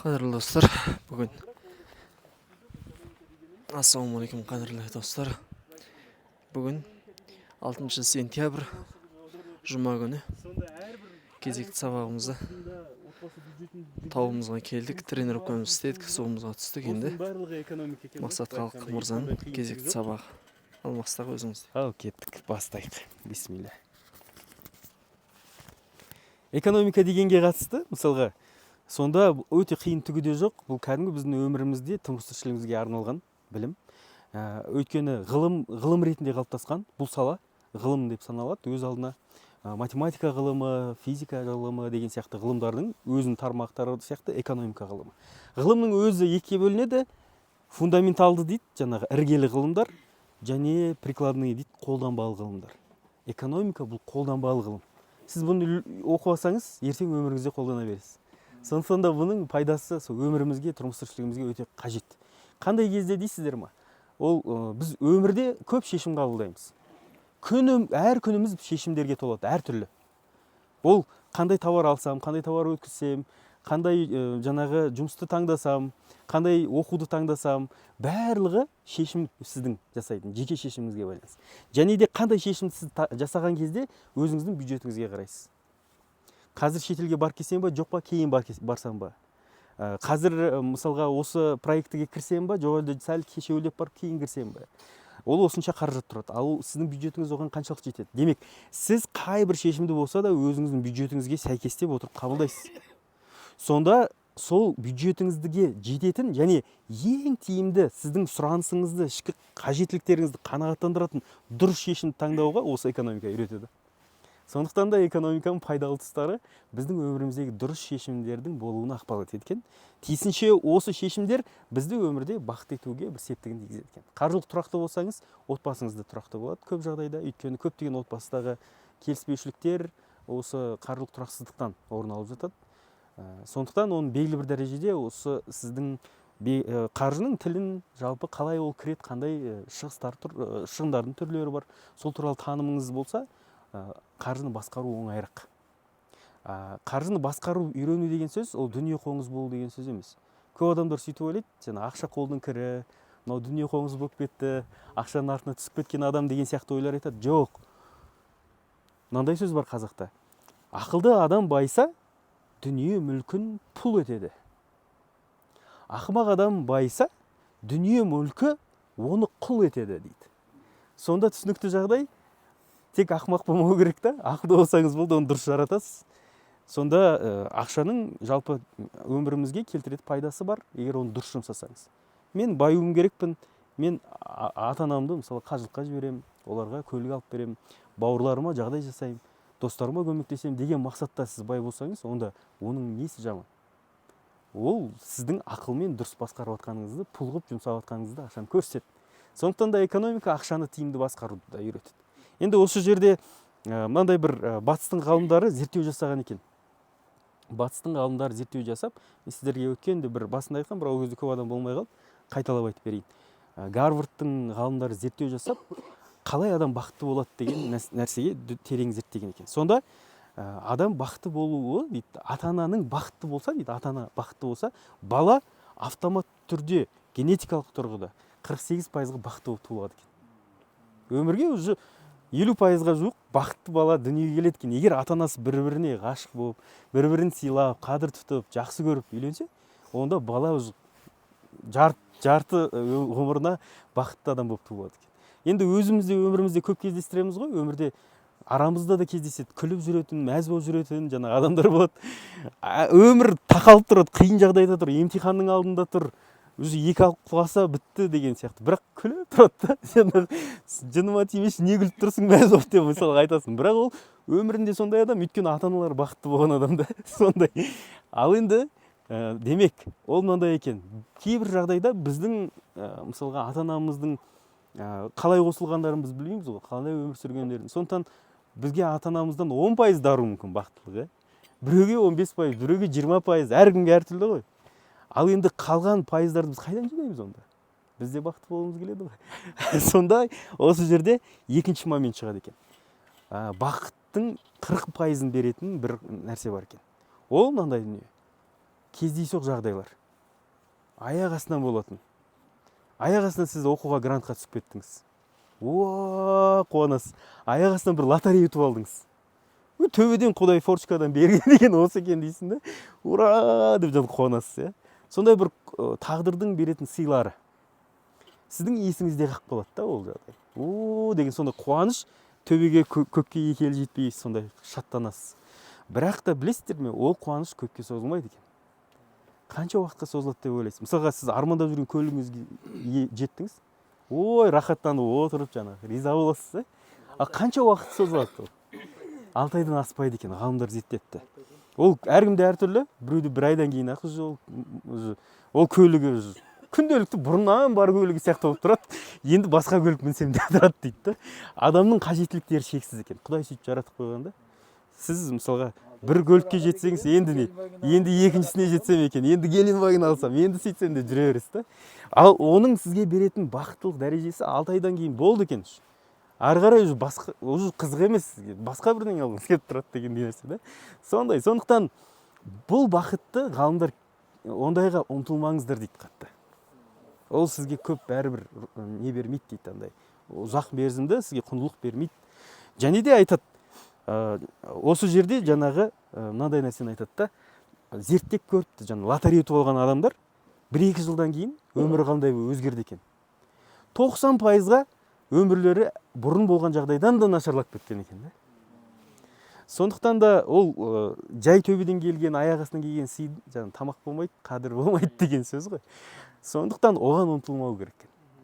Қадірлі достар, бүгін ассалаумағалейкум қадірлі достар. Бүгін 6 сентябрь жұма күні кезекті сабағымызды тауымызға келдік, тренировкамызды істедік, суымызға түстік. Енді Мақсат Қалқы мырзаның кезекті сабағы. Ал Мақсат өзіңіз. Ал кеттік, бастайық. Бисмилля. Экономика дегенге қатысты, мысалға, сонда өте қиын түгі де жоқ. Бұл кәдімгі біздің өмірімізде, тұрмыс-тіршілігімізге арналған білім. Өйткені ғылым ретінде қалыптасқан бұл сала ғылым деп саналады. Өз алдына математика ғылымы, физика ғылымы деген сияқты ғылымдардың өзінің тармақтары сияқты экономика ғылымы. Ғылымның өзі екіге бөлінеді. Фундаменталды дейді, жаңағы іргелі ғылымдар, және прикладный дейді, қолданбалы ғылымдар. Экономика бұл қолданбалы ғылым. Сіз бұны оқып алсаңыз, ертең өміріңізде қолдана бересіз. Сондықтан да бұның пайдасы өмірімізге, тұрмыс-тіршілігімізге өте қажет. Қандай кезде дейсіздер ма? Ол біз өмірде көп шешім қабылдаймыз. Әр күніміз шешімдерге толады, әр түрлі. Ол қандай товар алсам, қандай товар өткізсем, қандай жаңағы жұмысты таңдасам, қандай оқуды таңдасам, барлығы шешім сіздің жасайтын, жеке шешіміңізге байланысты. Және де қандай шешім сіз жасаған кезде өзіңіздің бюджетіңізге қарайсыз. Қазір шетелге барып келсем ба, жоқ па, кейін барсам ба? Қазір мысалға осы проектіге кірсем ба, жоқ әлде сәл кешеуілдеп барып кейін кірсем ба? Ол осынша қаражат тұрады. Ал сіздің бюджетіңіз оған қаншалықты жетеді? Демек, сіз қай бір шешімді болса да өзіңіздің бюджетіңізге сәйкестеп отырып қабылдайсыз. Сонда сол бюджетіңізге жететін және ең тиімді сіздің сұранысыңызды, ішкі қажеттіліктеріңізді қанағаттандыратын дұрыс шешімді таңдауға осы экономика үйретеді. Сондықтан да экономиканың пайдалы тұстары біздің өміріміздегі дұрыс шешімдердің болуына ықпал етеді. Тиісінше осы шешімдер бізді өмірде бақыт етуге бір септігін тигізеді екен. Қаржылық тұрақты болсаңыз, отбасыңыз да тұрақты болады көп жағдайда. Өйткені көптеген отбасыдағы келіспеушіліктер осы қаржылық тұрақсыздықтан орын алып жатады. Сондықтан оның белгілі бір дәрежеде осы сіздің қаржының тілін жалпы қалай ол кіреді, қандай шығындардың түрлері бар, сол туралы танымыңыз болса, қаржыны басқару оңайырақ. Қаржыны басқару үйрену деген сөз, ол дүние қоңыз болу деген сөз емес. Көп адамдар сөйтіп ойлайды, жаңа ақша қолдың кірі, мынау дүние қоңыз болып кетті, ақшаның артына түсіп кеткен адам деген сияқты ойлар айтады. Жоқ. Мынандай сөз бар қазақта. Ақылды адам байса, дүние мүлкін пұл етеді. Ақымақ адам байса, дүние мүлкі оны құл етеді дейді. Сонда түсінікті жағдай, тек ақымақ болмау керек та, ақылды болсаңыз болды, оны дұрыс жаратасыз. Сонда ақшаның жалпы өмірімізге келтіретін пайдасы бар, егер оны дұрыс жұмсасаңыз. Мен баюым керекпін, мен ата-анамды мысалы қажылыққа жіберем, оларға көлік алып берем, бауырларыма жағдай жасаймын, достарыма көмектесем деген мақсатта сіз бай болсаңыз, онда оның несі жаман? Ол сіздің ақылмен дұрыс басқарып жатқаныңызды, пұл қылып жұмсап жатқаныңызды ақшаны көрсетеді. Сондықтан да экономика ақшаны тиімді басқаруды да үйретеді. Енді осы жерде мынандай бір батыстың ғалымдары зерттеу жасаған екен. Батыстың ғалымдары зерттеу жасап, сіздерге өткенде бір басында айтқан, бірақ ол кезде көп адам болмай қалып, қайталап айтып берейін. Гарвардтың ғалымдары зерттеу жасап, қалай адам бақытты болады деген нәрсеге терең зерттеген екен. Сонда адам бақытты болуы дейді, ата-ананың бақытты болса дейді, ата-ана бақытты болса, бала автомат түрде генетикалық тұрғыда 48%-ға бақытты болып туылады екен. Өмірге уже 50%-ға жуық бақытты бала дүниеге келеді екен. Егер ата-анасы бір-біріне ғашық болып, бір-бірін сыйлап, қадір тұтып, жақсы көріп үйленсе, онда бала уже жарты ғұмырына бақытты адам болып туылады екен. Енді өзімізде өмірімізде көп кездестіреміз ғой, өмірде арамызда да кездеседі, күліп жүретін, мәз болып жүретін жаңа адамдар болады. Өмір тақалып тұрады, қиын жағдайда тұр, емтиханның алдында тұр. Уже екі алып құласа бітті деген сияқты. Бірақ күліп тұрады да, жыныма тимеші, не күліп тұрсың, мәз болып деп мысалға айтасың. Бірақ ол өмірінде сондай адам, өйткені ата-аналары бақытты болған адамда сондай. Ал енді демек, ол мынандай екен. Кейбір жағдайда біздің мысалға ата-анамыздың қалай қосылғандарын біз білмейміз ғой, қалай өмір сүргендерін. Сондықтан бізге ата-анамыздан 10% дару мүмкін бақыттылығы. Біреуге 15%, біреуге 20%, әркімге әртүрлі ғой. Ал енді қалған пайыздарды біз қайдан жинаймыз онда? Бізде бақытты болуымыз келеді ғой. Сонда осы жерде екінші момент шығады екен. Бақыттың 40%-ын беретін бір нәрсе бар екен. Ол мынандай дүние. кездейсоқ жағдайлар аяқ астынан болатын. Аяқ астынан сіз оқуға грантқа түсіп кеттіңіз. Қуанасыз. Аяқ астынан бір лотерея ұтып алдыңыз. Төбеден Құдай форчкадан берген деген осы екен дейсің да. Ура деп жан қуанасыз, иә. Сондай бір тағдырдың беретін сыйлары. Сіздің есіңізде қалып қалады да ол жағдай. Деген сондай қуаныш, төбеге көкке екі елі жетпей сондай шаттанасыз. Бірақ та білесіздер ме, ол қуаныш көпке созылмайды екен. Қанша уақытқа созылады деп ойлайсыз? Мысалға сіз армандап жүрген көлігіңізге жеттіңіз. Рахаттанып отырып жаңағы риза боласыз, а қанша уақыт созылады ол? 6 айдан аспайды екен, ғалымдар зерттепті. Ол әркімде әртүрлі, біреуде 1 айдан кейін ақ ол көлігі күнделікті бұрыннан бар көлігі сияқты болып тұрады. Енді басқа көлік мінсем де тұрады дейді. Адамның қажеттіліктері шексіз екен. Құдай сөйтіп жаратып қойғанда. Сіз мысалға бір көлікке жетсеңіз, енді не? Енді екіншісіне жетсем екен, енді Геленваген алсам, енді сөйтсем де жүре бересіз да. Ал оның сізге беретін бақыттылық дәрежесі 6 айдан кейін болды екен. Ары қарай уже қызық емес, басқа бірдеңе алғыңыз келіп тұрады деген нәрсе да. Сондай. Сондықтан бұл бақытты ғалымдар ондайға ұмтылмаңыздар дейді қатты. Ол сізге көп бәрібір не бермейді дейді андай. Ұзақ мерзімді сізге құндылық бермейді. Және де айтады, осы жерде жаңағы мынандай нәрсені айтады да, зерттеп көріпті, жаңа лотерея ұтып алған адамдар 1-2 жылдан кейін өмірі қандай өзгерді екен. 90%-ға өмірлері бұрын болған жағдайдан да нашарлап кеткен екен. Сондықтан да ол жай төбеден келген, аяқ астынан келген сый, тамақ болмайды, қадір болмайды деген сөз ғой. Сондықтан оған ұмтылмау керек.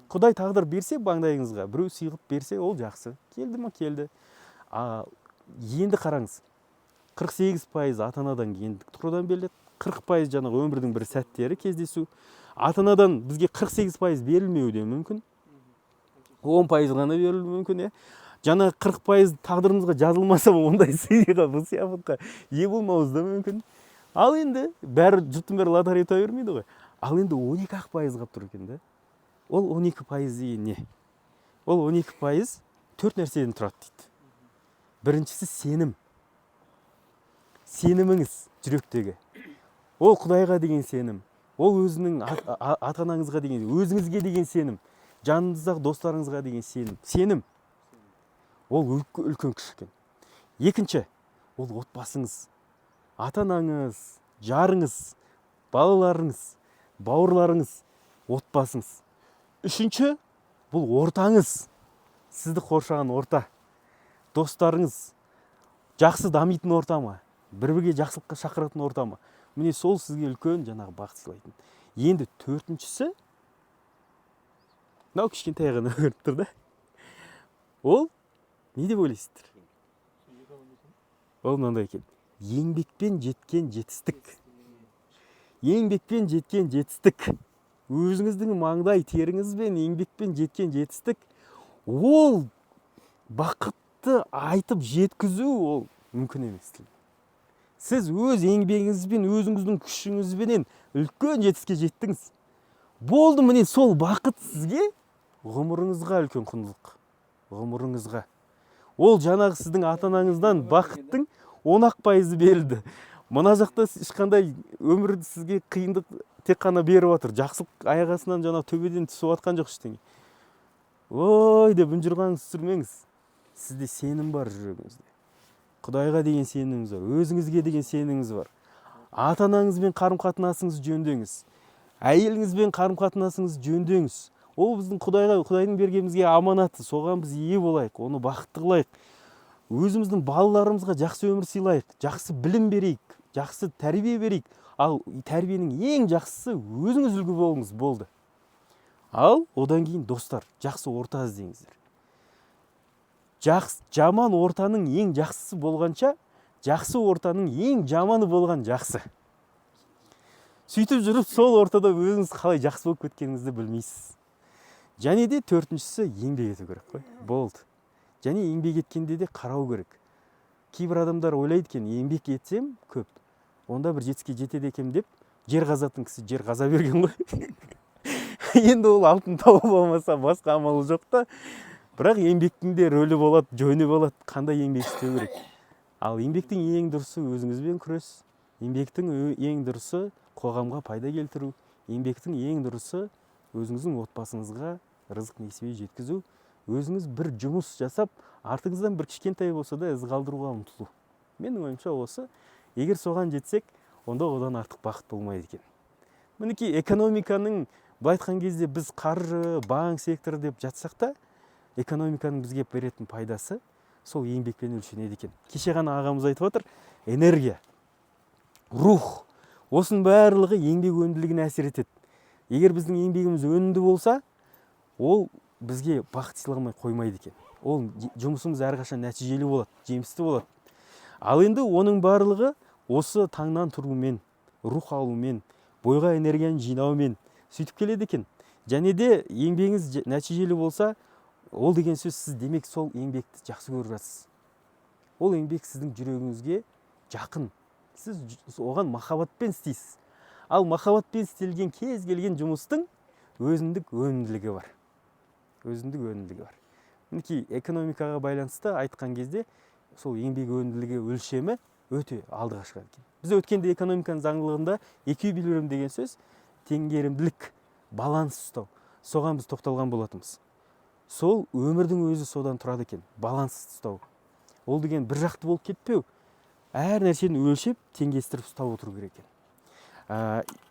Құдай тағдыр берсе маңдайыңызға, біреу сыйлық берсе, ол жақсы. Келді ма, келді. Енді қараңыз. 48% ата-анадан кендік тұрғыдан беріледі. 40% жаңағы өмірдің бір сәттері кездесу. Ата-анадан бізге 48% берілмеуі де мүмкін. 10% ғана берілуі мүмкін, Жаңа 40% тағдырымызға жазылмаса, ондай сыйға, бұл сияпатқа ие болмауымыз да мүмкін. Ал енді жұрттың бәрі лотерея ұта бермейді ғой. Ал енді 12% қалып тұр екен да. Ол 12% деген не? Ол 12% 4 нәрседен тұрады дейді. Біріншісі сенім. Сеніміңіз жүректегі. Ол Құдайға деген сенім. Ол өзінің ата-анаңызға деген, өзіңізге деген сенім. Жаныңыздағы достарыңызға деген сенім. Сенім. Ол үлкен күш екен. Екінші, ол отбасыңыз. Ата-анаңыз, жарыңыз, балаларыңыз, бауырларыңыз, отбасыңыз. Үшінші, бұл ортаңыз. Сізді қоршаған орта. Достарыңыз, жақсы дамитын орта ма? Бір-бірге жақсылыққа шақыратын орта ма? Міне сол сізге үлкен жаңағы бақыт сыйлайтын. Енді 4-шісі, мынау кішкентай ғана көріп тұр да. Ол не деп ойлайсыздар? Ол мынандай екен. Еңбекпен жеткен жетістік. Еңбекпен жеткен жетістік. Өзіңіздің маңдай теріңізбен еңбекпен жеткен жетістік. Ол бақытты айтып жеткізу ол мүмкін емес. Сіз өз еңбегіңізбен, өзіңіздің күшіңізбенен үлкен жетістікке жеттіңіз. Болды, міне сол бақыт сізге ғұмырыңызға үлкен құндылық. Ғұмырыңызға. Ол жаңағы сіздің ата-анаңыздан бақыттың 10% берілді. Мына жақта ешқандай өмір сізге қиындық тек қана беріп отыр. Жақсылық аяқ астынан жаңа төбеден түсіп атқан жоқ ештеңе. Ой деп үнжұрғаныңыз сүрмеңіз. Сізде сенім бар жүрегіңізде. Құдайға деген сеніміңіз бар, өзіңізге деген сеніміңіз бар. Ата-анаңызбен қарым-қатынасыңыз жөндеңіз. Әйеліңізбен қарым-қатынасыңыз жөндеңіз. Ол біздің Құдайдың бергенімізге аманаты, соған біз ие болайық, оны бақытты қылайық. Өзіміздің балаларымызға жақсы өмір сыйлайық, жақсы білім берейік, жақсы тәрбие берейік. Ал тәрбиенің ең жақсысы өзіңіз үлгі болыңыз, болды. Ал одан кейін достар, жақсы орта іздеңіздер. Жаман ортаның ең жақсысы болғанша, жақсы ортаның ең жаманы болған жақсы. Сөйтіп жүріп, сол ортада өзіңіз қалай жақсы болып кеткеніңізді білмейсіз. Және де 4-шісі еңбек ету керек қой. Болды. Және еңбек еткенде де қарау керек. Кейбір адамдар ойлайды екен, еңбек етсем көп. Онда бір жетістікке жетеді екем деп, жер қазатын кісі жер қаза берген ғой. Енді ол алтын тауып болмаса басқа амалы жоқ та. Бірақ еңбектің де рөлі болады, жөні болады, қандай еңбек істеу керек. Ал еңбектің ең дұрысы өзіңізбен күрес. Еңбектің ең дұрысы қоғамға пайда келтіру. Еңбектің ең дұрысы өзіңіздің отбасыңызға рызық несібе жеткізу. Өзіңіз бір жұмыс жасап, артыңыздан бір кішкентай болса да із қалдыруға ұмтылу. Менің ойымша осы. Егер соған жетсек, онда одан артық бақыт болмайды екен. Мінекей экономиканың былай айтқан кезде біз қаржы, банк секторы деп жатсақ та, экономиканың бізге беретін пайдасы сол еңбекпен өлшенеді екен. Кеше ғана ағамыз айтып отыр, энергия, рух, осының барлығы еңбек өнімділігіне әсер етеді. Егер біздің еңбегіміз өнімді болса, ол бізге бақыт сыйламай қоймайды екен. Ол жұмысымыз әрқашан нәтижелі болады, жемісті болады. Ал енді оның барлығы осы таңнан тұрумен, рух алумен, бойға энергияны жинаумен сөйтіп келеді екен. Және де еңбегіңіз нәтижелі болса, ол деген сөз сіз демек сол еңбекті жақсы көріп жатсыз. Ол еңбек сіздің жүрегіңізге жақын. Сіз оған махаббатпен істейсіз. Ал махаббатпен істелген кез келген жұмыстың өзіндік өнімділігі бар. Өзіндік өнімділігі бар. Мінекей экономикаға байланысты айтқан кезде сол еңбек өнімділігі өлшемі өте алдыға шығады екен. Біз өткенде экономиканың заңдылығында эквилибриум деген сөз теңгерімділік, баланс ұстау. Соған біз тоқталған болатынбыз. Сол өмірдің өзі содан тұрады екен, баланс ұстау. Ол деген бір жақты болып кетпеу. Әр нәрсені өлшеп, теңдестіріп ұстап отыру керек екен.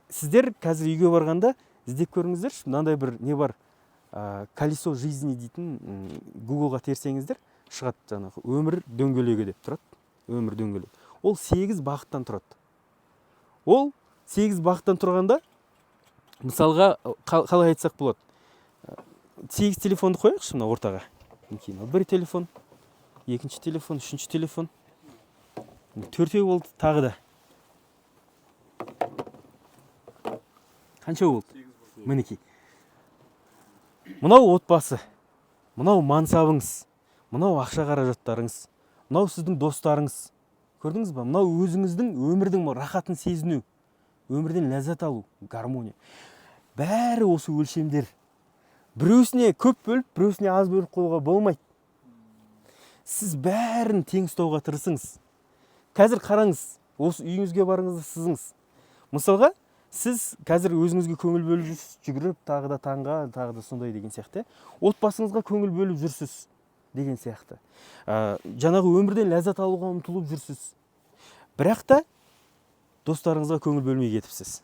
Сіздер қазір үйге барғанда іздеп көріңіздер, мынандай бір не бар, колесо жизни дейтін Google-ға терсеңіздер, шығады жаңағы өмір дөңгелегі деп тұрады. Өмір дөңгелегі. Ол 8 бағыттан тұрады. Ол 8 бағыттан тұрғанда, мысалға қалай айтсақ болады. 8 телефонды қояйықшы мына ортаға. Бір телефон, екінші телефон, үшінші телефон. 4 болды тағы да. Қанша болды? Мінекей. Мынау отбасы, мынау мансабыңыз, мынау ақша қаражаттарыңыз, мынау сіздің достарыңыз. Көрдіңіз ба? Мынау өзіңіздің өмірдің рахатын сезіну, өмірден ләззат алу, гармония. Бәрі осы өлшемдер. Біреусіне көп бөліп, біреусіне аз бөліп қоюға болмайды. Сіз бәрін тең ұстауға тырысыңыз. Қазір қараңыз, осы үйіңізге барыңыз, сызыңыз. Мысалға, сіз қазір өзіңізге көңіл бөліп жүрсіз, жүгіріп, тағы да таңға, тағы да сондай деген сияқты. Отбасыңызға көңіл бөліп жүрсіз деген сияқты. Жаңағы өмірден ләззат алуға ұмтылып жүрсіз. Бірақ та достарыңызға көңіл бөлмей кетіпсіз.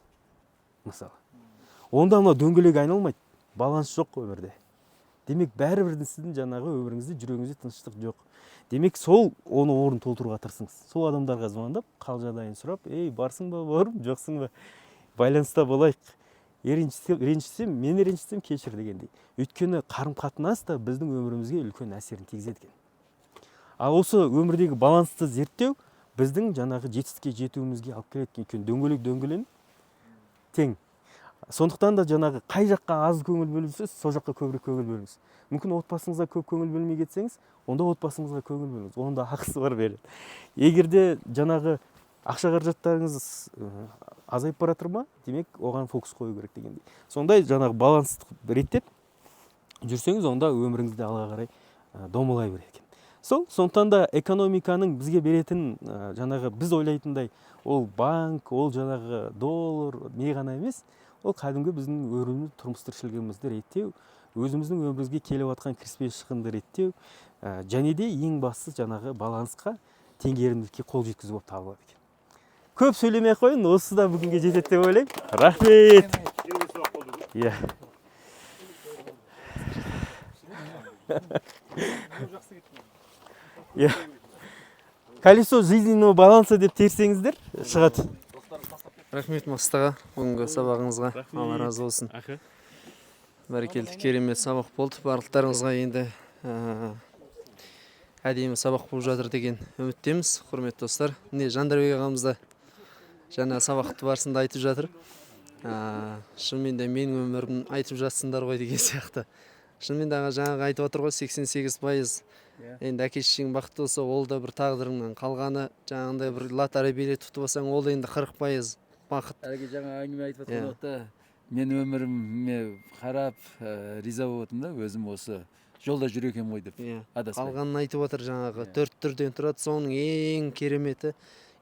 Мысалы. Онда мына дөңгелек айналмайды. Баланс жоқ өмірде. Демек бәрібірдің сіздің жаңағы өміріңізде, жүрегіңізде тыныштық жоқ. Демек сол оны орын толтыруға тырысыңыз. Сол адамдарға звондап, қал жағдайын сұрап, "Ей, барсың ба, бауырым, жоқсың ба? Байланыста болайық. Ренжісем, мен ренжісем кешір" дегендей. Өйткені қарым-қатынас та біздің өмірімізге үлкен әсерін тигізеді екен. Ал осы өмірдегі балансты зерттеу біздің жаңағы жетістікке жетуімізге алып келеді екен. Дөңгелек дөңгеленіп тең. Сондықтан да жаңағы қай жаққа аз көңіл бөлсеңіз, сол жаққа көбірек көңіл бөліңіз. Мүмкін отбасыңызға көп көңіл бөлмей кетсеңіз, онда отбасыңызға көңіл бөліңіз. Оның да ақысы бар береді. Егер де жаңағы ақша қаражаттарыңыз азайып бара жатыр ма, демек оған фокус қою керек дегендей. Сондай жаңағы балансты реттеп жүрсеңіз, онда өміріңізде алға қарай домалай береді екен. Сондықтан да экономиканың бізге беретін жаңағы біз ойлайтындай ол банк, ол жаңағы доллар, не ғана емес, ол кәдімгі біздің өміріміз, тұрмыс тіршілігімізді реттеу, өзіміздің өмірімізге келіп жатқан кіріспе шығынды реттеу, және де ең бастысы жаңағы балансқа, теңгерімділікке қол жеткізу болып табылады екен. Көп сөйлемей қойын, осы да бүгінге жетеді деп ойлаймын. Рахмет. Колесо жизненного баланса деп терсеңіздер, шығады. Рахмет Мақсат, бүгінгі сабағыңызға. Алла разы болсын. Бәрекелді, керемет сабақ болды. Барлықтарыңызға енді әдемі сабақ болып жатыр деген үміттеміз. Құрметті достар, Жандарбек ағамыз да жаңа сабақты барысында айтып жатыр. Шынымен де менің өмірім айтып жатсыңдар ғой деген сияқты. Шынымен де жаңағы айтып отыр ғой, 88%. Енді әке-шешең бақытты болса, ол да бір тағдырыңнан қалғаны, жаңағындай бір лотерей билет ұтып алсаң, ол да енді 40% бақыт. Әлгі жаңа әңгіме айтып жатқан уақытта мен өміріме қарап риза болдым да, өзім осы жолда жүр екенмін ғой деп. Қалғанын айтып отыр жаңағы 4 түрден тұрады. Соның ең кереметі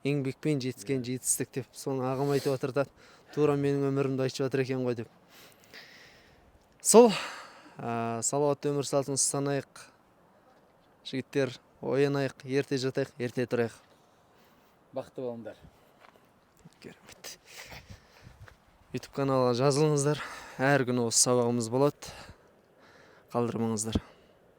еңбекпен жеткен жетістік деп соны ағам айтып жатыр, тура менің өмірімді айтып жатыр екен ғой деп. Сол салауатты өмір салтын ұстанайық, жігіттер, оянайық, ерте жатайық, ерте тұрайық. Бақытты болыңдар. Керемет. YouTube каналға жазылыңыздар, әр күні осы сабағымыз болады, қалдырмаңыздар.